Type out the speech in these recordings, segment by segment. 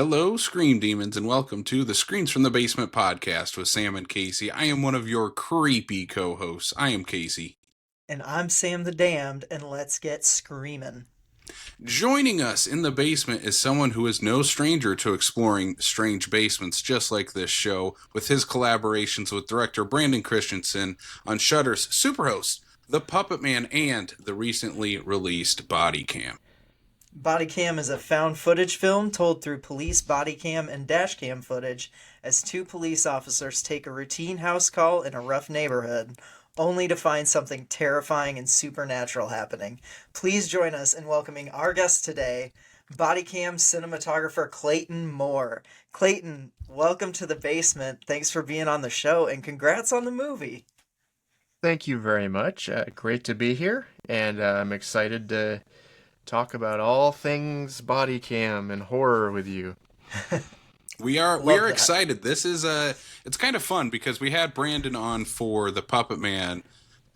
Hello, Scream Demons, and welcome to the Screams from the Basement podcast with Sam and Casey. I am one of your creepy co-hosts. I am Casey. And I'm Sam the Damned, and let's get screaming. Joining us in the basement is someone who is no stranger to exploring strange basements just like this show, with his collaborations with Director Brandon Christensen on Shudder's Superhost, The Puppet Man, and the recently released Bodycam. Bodycam is a found footage film told through police bodycam and dashcam footage as two police officers take a routine house call in a rough neighborhood, only to find something terrifying and supernatural happening. Please join us in welcoming our guest today, Bodycam cinematographer Clayton Moore. Clayton, welcome to the basement. Thanks for being on the show, and congrats on the movie. Thank you very much. Great to be here, and I'm excited to talk about all things body cam and horror with you. We are Love that. excited. This is it's kind of fun because we had Brandon on for The Puppet Man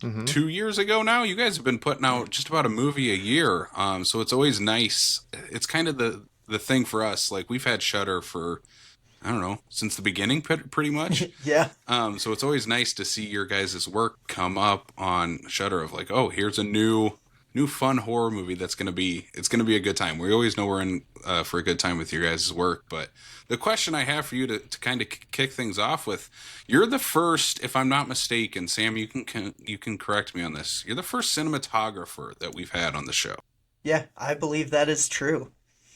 2 years ago now. You guys have been putting out just about a movie a year. So it's always nice. It's kind of the thing for us. Like, we've had Shudder for, I don't know, since the beginning, pretty much. Yeah. So it's always nice to see your guys' work come up on Shudder of like, oh, here's a new fun horror movie it's gonna be a good time. We always know we're in for a good time with your guys' work. But the question I have for you to kind of kick things off with, you're the first, if I'm not mistaken, Sam, you can correct me on this, you're the first cinematographer that we've had on the show. Yeah, I believe that is true.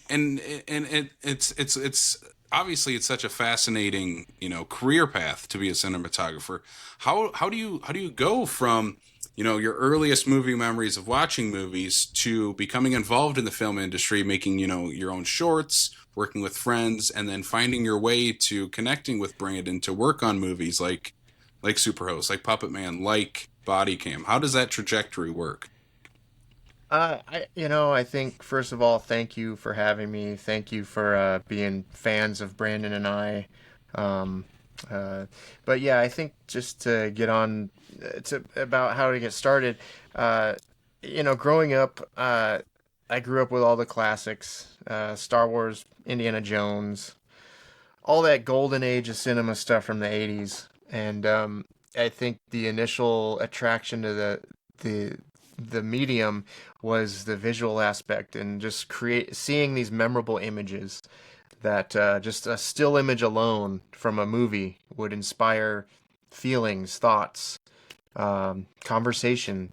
And it's obviously it's such a fascinating, career path to be a cinematographer. How do you go from, your earliest movie memories of watching movies to becoming involved in the film industry, making, your own shorts, working with friends, and then finding your way to connecting with Brandon to work on movies like Superhost, like Puppet Man, like Bodycam? How does that trajectory work? I think first of all, thank you for having me. Thank you for being fans of Brandon and I. Um, but yeah, I think just to get on to about how to get started. Uh, Growing up, I grew up with all the classics, Star Wars, Indiana Jones, all that golden age of cinema stuff from the '80s, and I think the initial attraction to the the medium was the visual aspect and just seeing these memorable images that just a still image alone from a movie would inspire feelings, thoughts, conversation.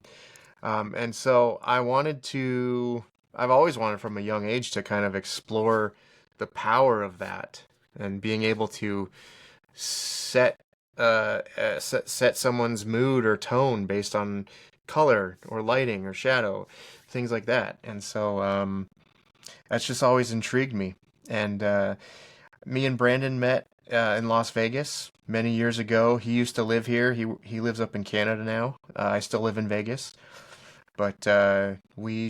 And so I've always wanted from a young age to kind of explore the power of that and being able to set set someone's mood or tone based on color or lighting or shadow, things like that. And so that's just always intrigued me. And me and Brandon met in Las Vegas many years ago. He used to live here. He lives up in Canada now. I still live in Vegas. But we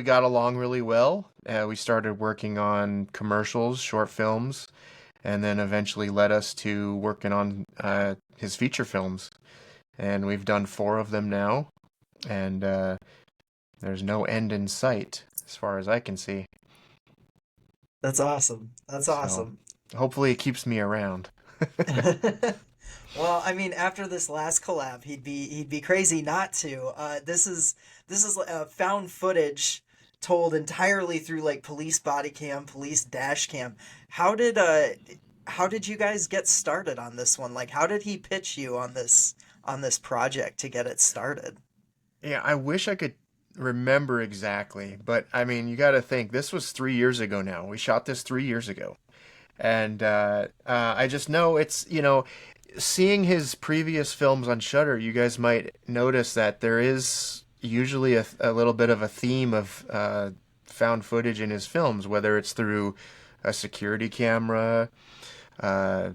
got along really well. We started working on commercials, short films, and then eventually led us to working on his feature films. And we've done 4 of them now, and there's no end in sight as far as I can see. That's awesome. That's So awesome. hopefully it keeps me around. Well, I mean, after this last collab, he'd be crazy not to. This is found footage told entirely through like police body cam, police dash cam. How did you guys get started on this one? Like, how did he pitch you on this project to get it started? Yeah, I wish I could remember exactly, but I mean, you got to think this was 3 years ago now. We shot this 3 years ago, and I just know it's seeing his previous films on Shudder. You guys might notice that there is usually a little bit of a theme of found footage in his films, whether it's through a security camera, uh,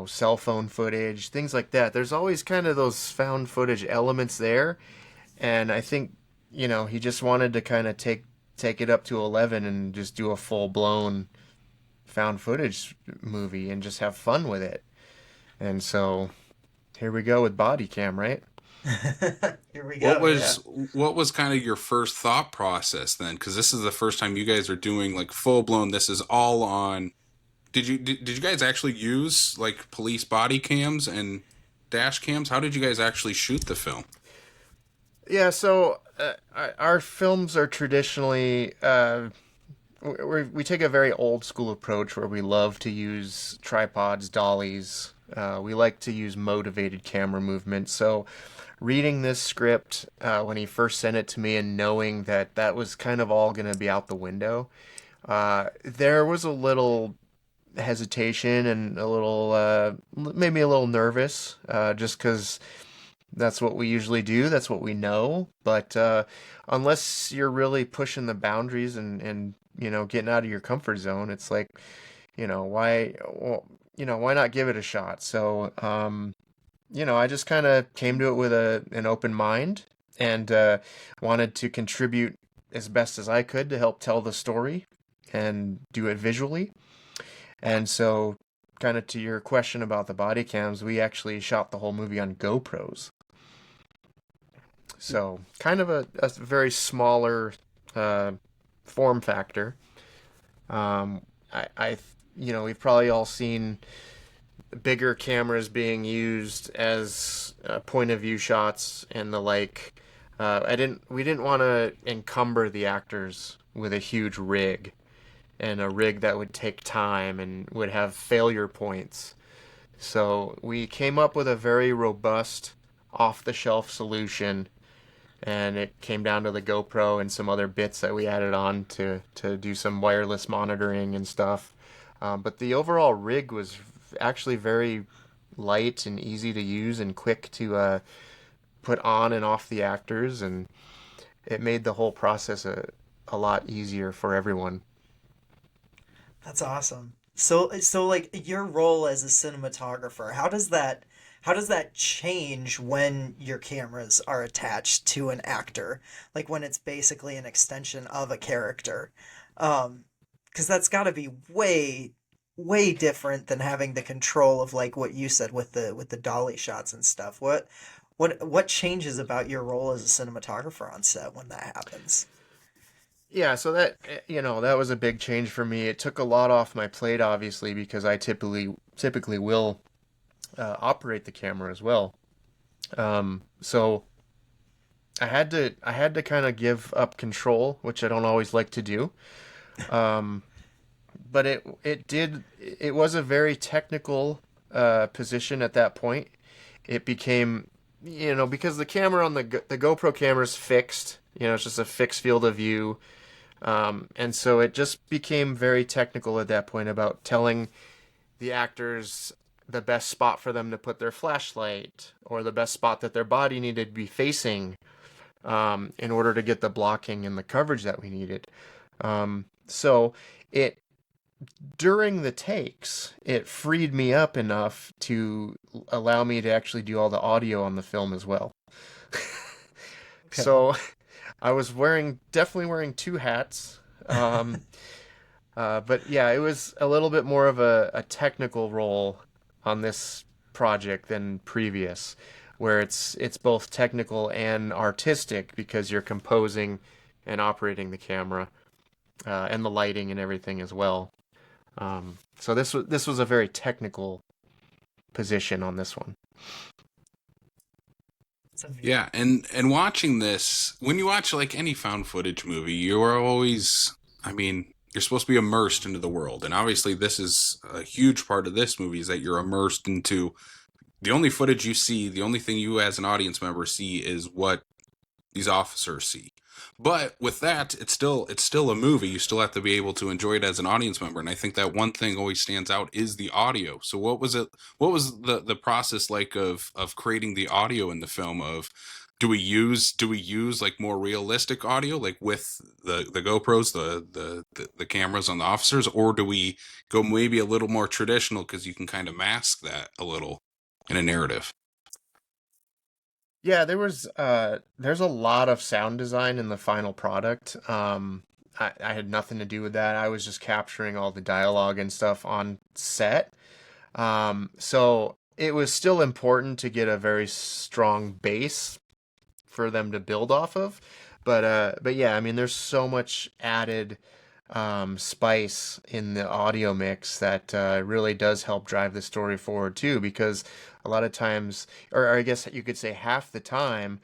cell phone footage, things like that. There's always kind of those found footage elements there, and I think he just wanted to kind of take it up to 11 and just do a full blown found footage movie and just have fun with it. And so here we go with body cam, right? Here we What go. Yeah. was what was kind of your first thought process then? Because this is the first time you guys are doing like full blown. This is all on. Did you guys actually use like police body cams and dash cams? How did you guys actually shoot the film? Yeah, so our films are traditionally we take a very old school approach where we love to use tripods, dollies. We like to use motivated camera movement. So, reading this script when he first sent it to me and knowing that that was kind of all going to be out the window, there was a little hesitation and a little, maybe a little nervous, just because that's what we usually do. That's what we know. But unless you're really pushing the boundaries and getting out of your comfort zone, it's like, why, well, why not give it a shot? So, I just kind of came to it with an open mind and wanted to contribute as best as I could to help tell the story and do it visually. And so, kind of to your question about the body cams, we actually shot the whole movie on GoPros. So, kind of a very smaller uh, form factor. We've probably all seen bigger cameras being used as point of view shots and the like. We didn't want to encumber the actors with a huge rig and a rig that would take time and would have failure points. So we came up with a very robust off the shelf solution, and it came down to the GoPro and some other bits that we added on to do some wireless monitoring and stuff. But the overall rig was actually very light and easy to use and quick to put on and off the actors, and it made the whole process a lot easier for everyone. That's awesome. So like your role as a cinematographer, how does that change when your cameras are attached to an actor? Like when it's basically an extension of a character. Because that's got to be way different than having the control of like what you said with the dolly shots and stuff. What changes about your role as a cinematographer on set when that happens? Yeah, so that was a big change for me. It took a lot off my plate, obviously, because I typically will operate the camera as well. So I had to kind of give up control, which I don't always like to do. Um, but it was a very technical position at that point. It became, because the camera on the GoPro camera is fixed. It's just a fixed field of view. And so it just became very technical at that point about telling the actors the best spot for them to put their flashlight or the best spot that their body needed to be facing, in order to get the blocking and the coverage that we needed. So it during the takes, it freed me up enough to allow me to actually do all the audio on the film as well. Okay. So I was definitely wearing two hats. Um, but yeah, it was a little bit more of a technical role on this project than previous, where it's both technical and artistic because you're composing and operating the camera, and the lighting and everything as well. So this was a very technical position on this one. It's amazing. Yeah, and watching this, when you watch like any found footage movie, you are always, I mean, you're supposed to be immersed into the world, and obviously this is a huge part of this movie is that you're immersed into the only footage you see, the only thing you as an audience member see is what these officers see. But with that, it's still a movie. You still have to be able to enjoy it as an audience member. And I think that one thing always stands out is the audio. So what was it? What was the process like of creating the audio in the film? Of do we use like more realistic audio, like with the GoPros, the cameras on the officers, or do we go maybe a little more traditional because you can kind of mask that a little in a narrative? Yeah, there's a lot of sound design in the final product. I had nothing to do with that. I was just capturing all the dialogue and stuff on set. So it was still important to get a very strong base for them to build off of. But yeah, I mean, there's so much added spice in the audio mix that really does help drive the story forward too. Because a lot of times, or I guess you could say half the time,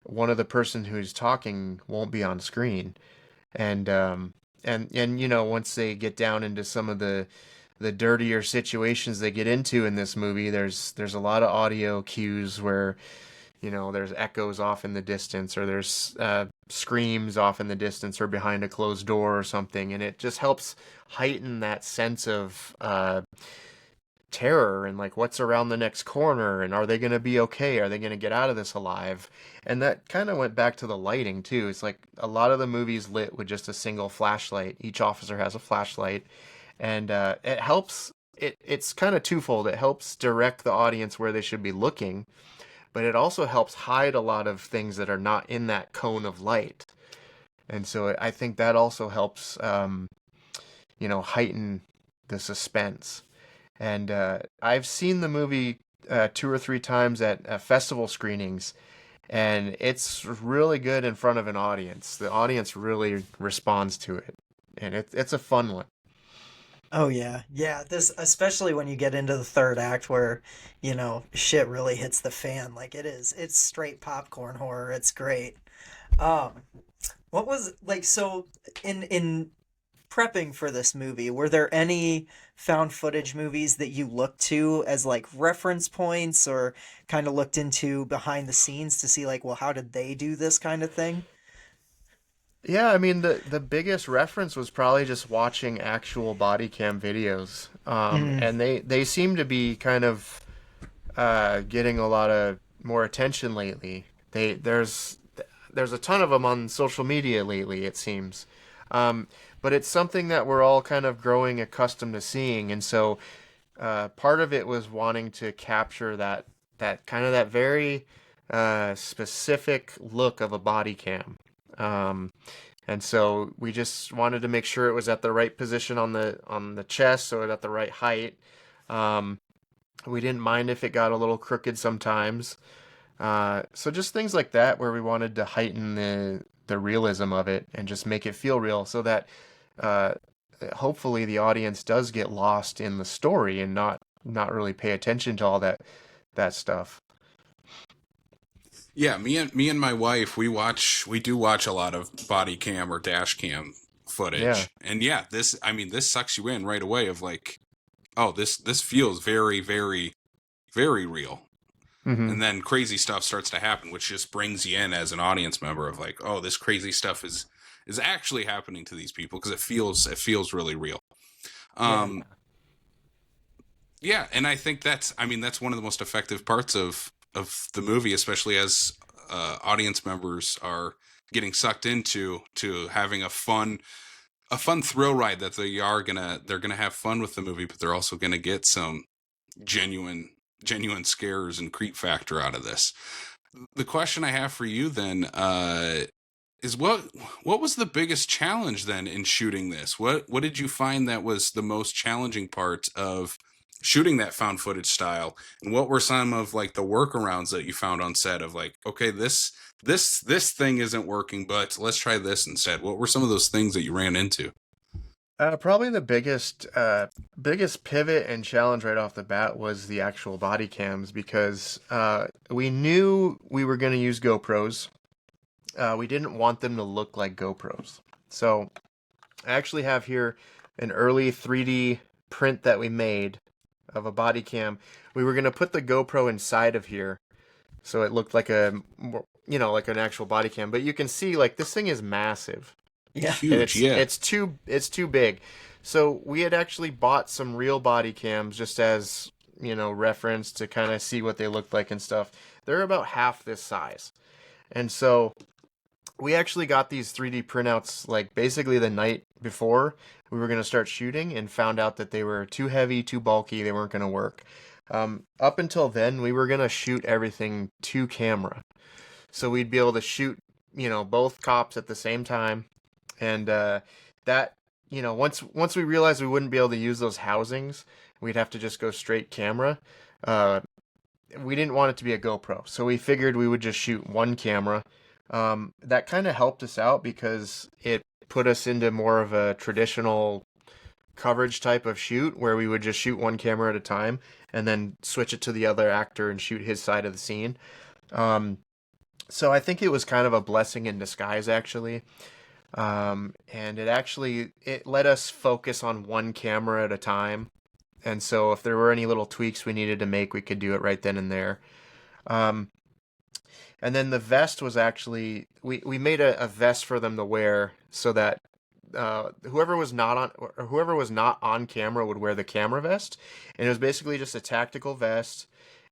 one of the person who's talking won't be on screen, and and once they get down into some of the dirtier situations they get into in this movie, there's a lot of audio cues where there's echoes off in the distance, or there's screams off in the distance, or behind a closed door or something, and it just helps heighten that sense of terror and like what's around the next corner, and are they going to be okay? Are they going to get out of this alive? And that kind of went back to the lighting too. It's like a lot of the movies lit with just a single flashlight. Each officer has a flashlight, and it helps. It's kind of twofold. It helps direct the audience where they should be looking, but it also helps hide a lot of things that are not in that cone of light. And so I think that also helps, heighten the suspense. And I've seen the movie 2 or 3 times at festival screenings, and it's really good in front of an audience. The audience really responds to it, and it's a fun one. Oh yeah, yeah. This, especially when you get into the third act, where shit really hits the fan. Like it's straight popcorn horror. It's great. Um, what was like so in prepping for this movie? Were there any found footage movies that you looked to as like reference points, or kind of looked into behind the scenes to see like, well, how did they do this kind of thing? Yeah, I mean the biggest reference was probably just watching actual body cam videos, Mm, and they seem to be kind of getting a lot of more attention lately. There's a ton of them on social media lately, it seems, but it's something that we're all kind of growing accustomed to seeing, and so part of it was wanting to capture that kind of that very specific look of a body cam. Um, and so we just wanted to make sure it was at the right position on the chest, so at the right height. Um, we didn't mind if it got a little crooked sometimes. So just things like that, where we wanted to heighten the realism of it and just make it feel real, so that uh, hopefully the audience does get lost in the story and not really pay attention to all that stuff. Yeah, me and my wife, we do watch a lot of body cam or dash cam Yeah. footage. And yeah, this sucks you in right away of like, oh, this feels very, very, very real. Hmm. And then crazy stuff starts to happen, which just brings you in as an audience member of like, oh, this crazy stuff is actually happening to these people, because it feels really real. Yeah. Um yeah, and I think that's one of the most effective parts of the movie, especially as audience members are getting sucked into to having a fun thrill ride, that they're gonna have fun with the movie, but they're also gonna get some genuine genuine scares and creep factor out of this. The question I have for you then is what was the biggest challenge then in shooting this? What did you find that was the most challenging part of shooting that found footage style? And what were some of like the workarounds that you found on set of like, okay, this thing isn't working, but let's try this instead? What were some of those things that you ran into? Probably the biggest pivot and challenge right off the bat was the actual body cams, because we knew we were going to use GoPros. We didn't want them to look like GoPros. So I actually have here an early 3D print that we made of a body cam. We were going to put the GoPro inside of here, so it looked like like an actual body cam. But you can see, like, this thing is massive. yeah. And Huge, yeah. it's too big. So we had actually bought some real body cams just as, reference to kind of see what they looked like and stuff. They're about half this size. And so we actually got these 3D printouts like basically the night before we were going to start shooting, and found out that they were too heavy, too bulky, they weren't going to work. Up until then, we were going to shoot everything to camera. So we'd be able to shoot, both cops at the same time. And that, once we realized we wouldn't be able to use those housings, we'd have to just go straight camera. we didn't want it to be a GoPro, so we figured we would just shoot one camera. That kind of helped us out because it put us into more of a traditional coverage type of shoot where we would just shoot one camera at a time and then switch it to the other actor and shoot his side of the scene. So I think it was kind of a blessing in disguise, actually. And it let us focus on one camera at a time. And so if there were any little tweaks we needed to make, we could do it right then and there. Um, and then the vest was actually, we made a vest for them to wear so that whoever was not on camera would wear the camera vest. And it was basically just a tactical vest.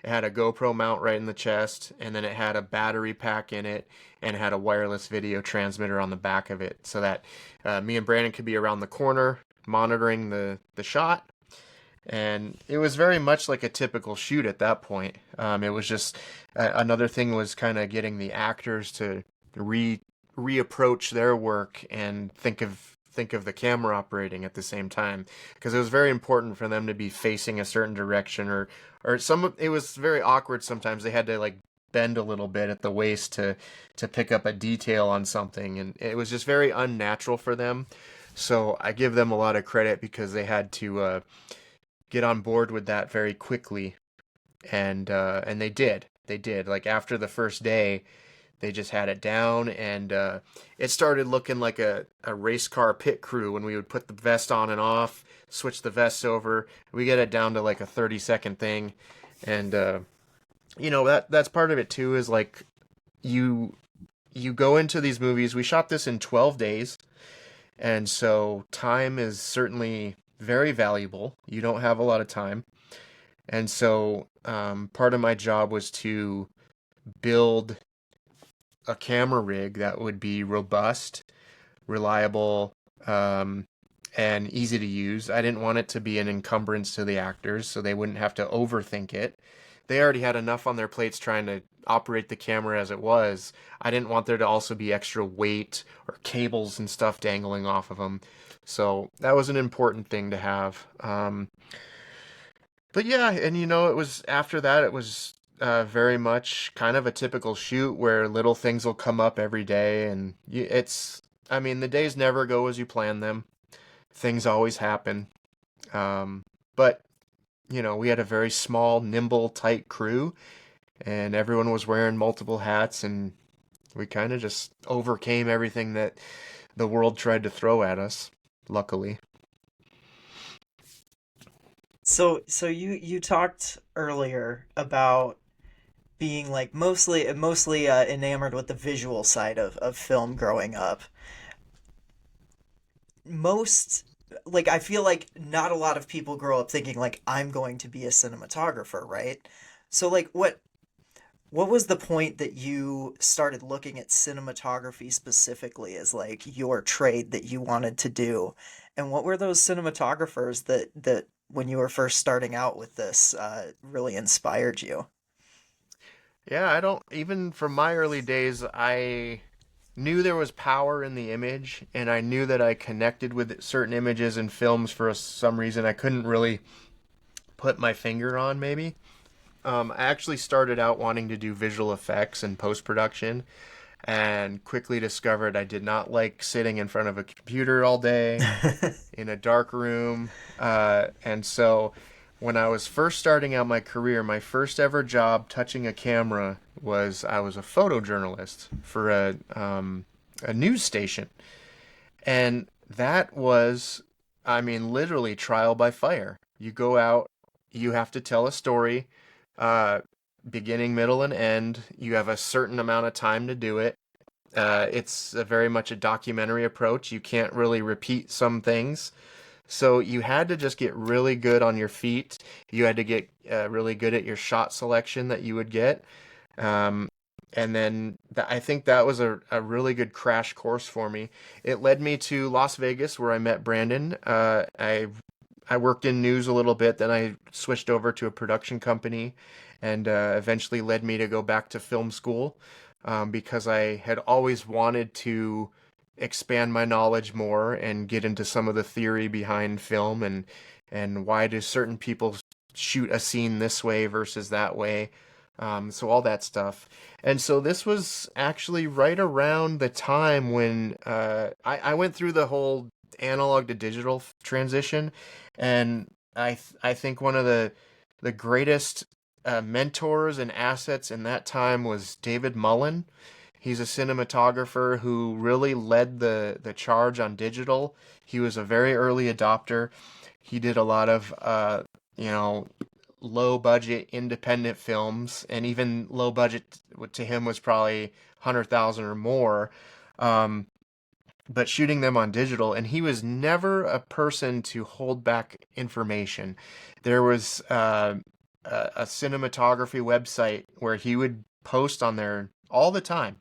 It had a GoPro mount right in the chest, and then it had a battery pack in it, and it had a wireless video transmitter on the back of it, so that me and Brandon could be around the corner monitoring the shot. And it was very much like a typical shoot at that point. It was just another thing was kind of getting the actors to reapproach their work and think of the camera operating at the same time, because it was very important for them to be facing a certain direction, or it was very awkward sometimes. They had to like bend a little bit at the waist to pick up a detail on something, and it was just very unnatural for them. So I give them a lot of credit because they had to get on board with that very quickly, and they did. Like after the first day, they just had it down, and it started looking like a race car pit crew when we would put the vest on and off, switch the vests over. We get it down to like a 30-second thing, and that's part of it too. Is like you go into these movies. We shot this in 12 days, and so time is certainly very valuable. You don't have a lot of time, and so part of my job was to build a camera rig that would be robust, reliable, and easy to use. I didn't want it to be an encumbrance to the actors, so they wouldn't have to overthink it. They already had enough on their plates trying to operate the camera as it was. I didn't want there to also be extra weight or cables and stuff dangling off of them. So that was an important thing to have. But yeah, and it was after that, it was very much kind of a typical shoot where little things will come up every day, and the days never go as you plan them. Things always happen. But we had a very small, nimble, tight crew, and everyone was wearing multiple hats, and we kind of just overcame everything that the world tried to throw at us, luckily. So you talked earlier about being like mostly enamored with the visual side of film growing up. Most like I feel like not a lot of people grow up thinking like I'm going to be a cinematographer, right? So like what was the point that you started looking at cinematography specifically as like your trade that you wanted to do? And what were those cinematographers that when you were first starting out with this really inspired you? Yeah, I don't, even from my early days, I knew there was power in the image, and I knew that I connected with certain images and films for some reason I couldn't really put my finger on, maybe. I actually started out wanting to do visual effects and post-production, and quickly discovered I did not like sitting in front of a computer all day in a dark room. And so when I was first starting out my career, my first ever job touching a camera was I was a photojournalist for a news station. And that was, literally trial by fire. You go out, you have to tell a story, beginning, middle, and end. You have a certain amount of time to do it. It's very much a documentary approach. You can't really repeat some things. So you had to just get really good on your feet. You had to get really good at your shot selection that you would get. And then I think that was a really good crash course for me. It led me to Las Vegas, where I met Brandon. I worked in news a little bit, then I switched over to a production company, and eventually led me to go back to film school, because I had always wanted to expand my knowledge more and get into some of the theory behind film, and why do certain people shoot a scene this way versus that way. So all that stuff. And so this was actually right around the time when I went through the whole analog to digital transition, and I think one of the greatest mentors and assets in that time was David Mullen. He's a cinematographer who really led the charge on digital. He was a very early adopter. He did a lot of you know, low budget independent films, and even low budget to him was probably 100,000 or more. Um, but shooting them on digital, and he was never a person to hold back information. There was a cinematography website where he would post on there all the time.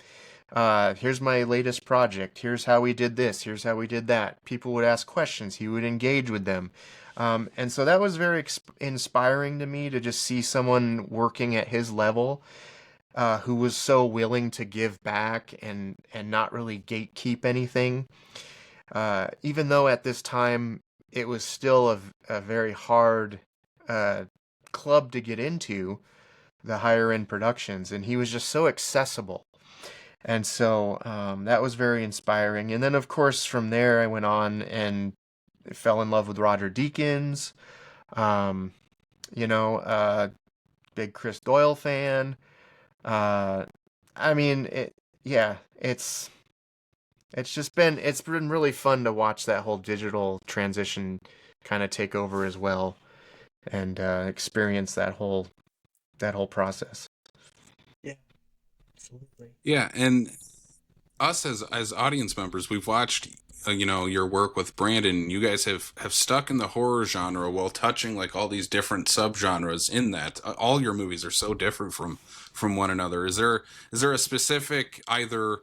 Here's my latest project. Here's how we did this. Here's how we did that. People would ask questions. He would engage with them. And so that was very inspiring to me to just see someone working at his level, who was so willing to give back and not really gatekeep anything. Even though at this time it was still a very hard club to get into, the higher end productions, and he was just so accessible. And so that was very inspiring. And then, of course, from there, I went on and fell in love with Roger Deakins. Um, you know, big Chris Doyle fan. I mean, yeah, it's been really fun to watch that whole digital transition kind of take over as well, and experience that whole process. Yeah, absolutely. Yeah, and us as audience members, we've watched your work with Brandon. You guys have stuck in the horror genre while touching like all these different subgenres in that. All your movies are so different from one another. Is there a specific either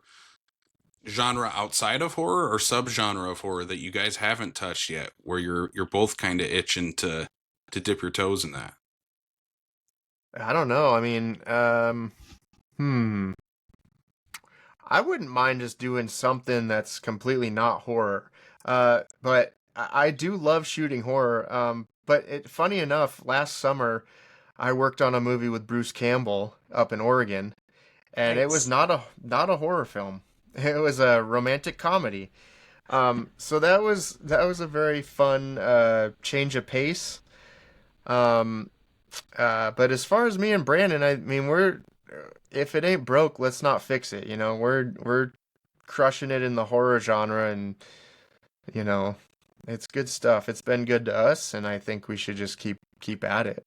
genre outside of horror or subgenre of horror that you guys haven't touched yet, where you're both kind of itching to dip your toes in that? I don't know. I mean, I wouldn't mind just doing something that's completely not horror. But I do love shooting horror. But funny enough, last summer I worked on a movie with Bruce Campbell up in Oregon, and it was Nice. not a horror film. It was a romantic comedy. So that was a very fun change of pace. Um, but as far as me and Brandon, I mean, we're if it ain't broke, let's not fix it. You know, we're crushing it in the horror genre, and you know, it's good stuff. It's been good to us, and I think we should just keep at it.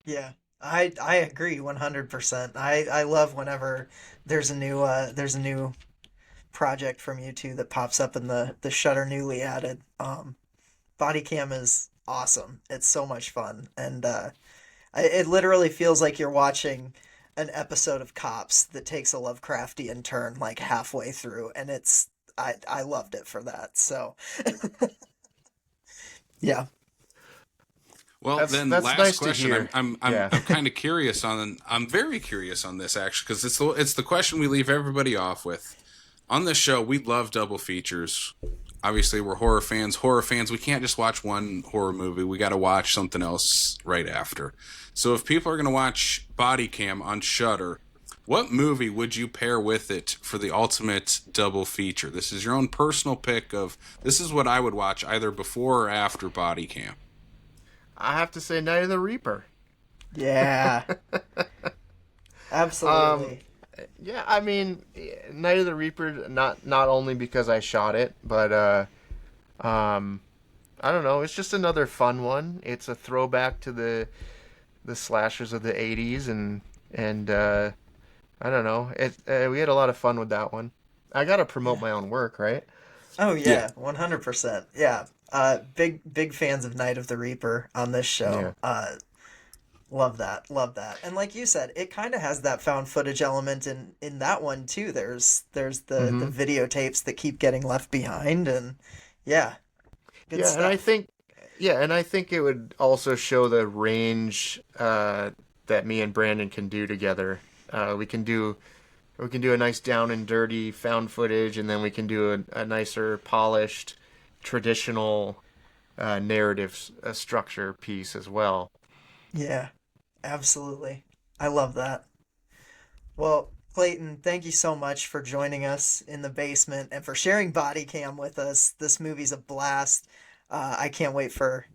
Yeah, I agree 100%. I love whenever there's a new project from you two that pops up in the Shutter newly added. Bodycam is awesome. It's so much fun, and it literally feels like you're watching an episode of Cops that takes a Lovecraftian turn like halfway through, and I loved it for that. So yeah, Well, then That's last nice to question. hear. I'm Yeah. kind of curious on. I'm very curious on this actually because it's the question we leave everybody off with. On this show, we love double features. Obviously, we're horror fans. Horror fans, we can't just watch one horror movie. We got to watch something else right after. So if people are going to watch Bodycam on Shudder, what movie would you pair with it for the ultimate double feature? This is your own personal pick of this is what I would watch either before or after Bodycam. I have to say Night of the Reaper. yeah, Um, absolutely. yeah, I mean, Night of the Reaper, not only because I shot it, but um, I don't know, it's just another fun one. It's a throwback to the slashers of the '80s, and I don't know, we had a lot of fun with that one. I gotta promote Yeah. my own work, right? Oh Yeah. yeah, 100%. Yeah. Big fans of Night of the Reaper on this Yeah. show. Love that. Love that. And like you said, it kind of has that found footage element in that one too. There's the Mm-hmm. videotapes that keep getting left behind, and yeah, good Yeah, and I stuff. think, yeah, and I think it would also show the range that me and Brandon can do together. We can do a nice down and dirty found footage, and then we can do a nicer polished traditional narrative structure piece as well. Yeah, absolutely. I love that. Well, Clayton, thank you so much for joining us in the basement and for sharing body cam with us. This movie's a blast. I can't wait for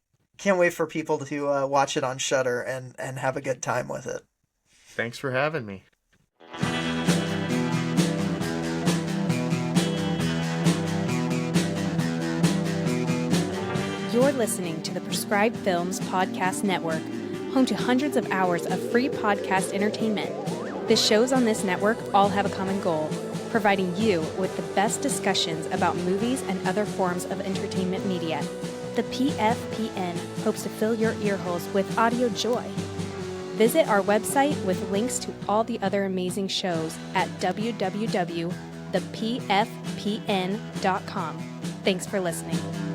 people to watch it on Shudder and have a good time with it. Thanks for having me. You're listening to the Prescribed Films Podcast Network, home to hundreds of hours of free podcast entertainment. The shows on this network all have a common goal, providing you with the best discussions about movies and other forms of entertainment media. The PFPN hopes to fill your earholes with audio joy. Visit our website with links to all the other amazing shows at www.thepfpn.com. Thanks for listening.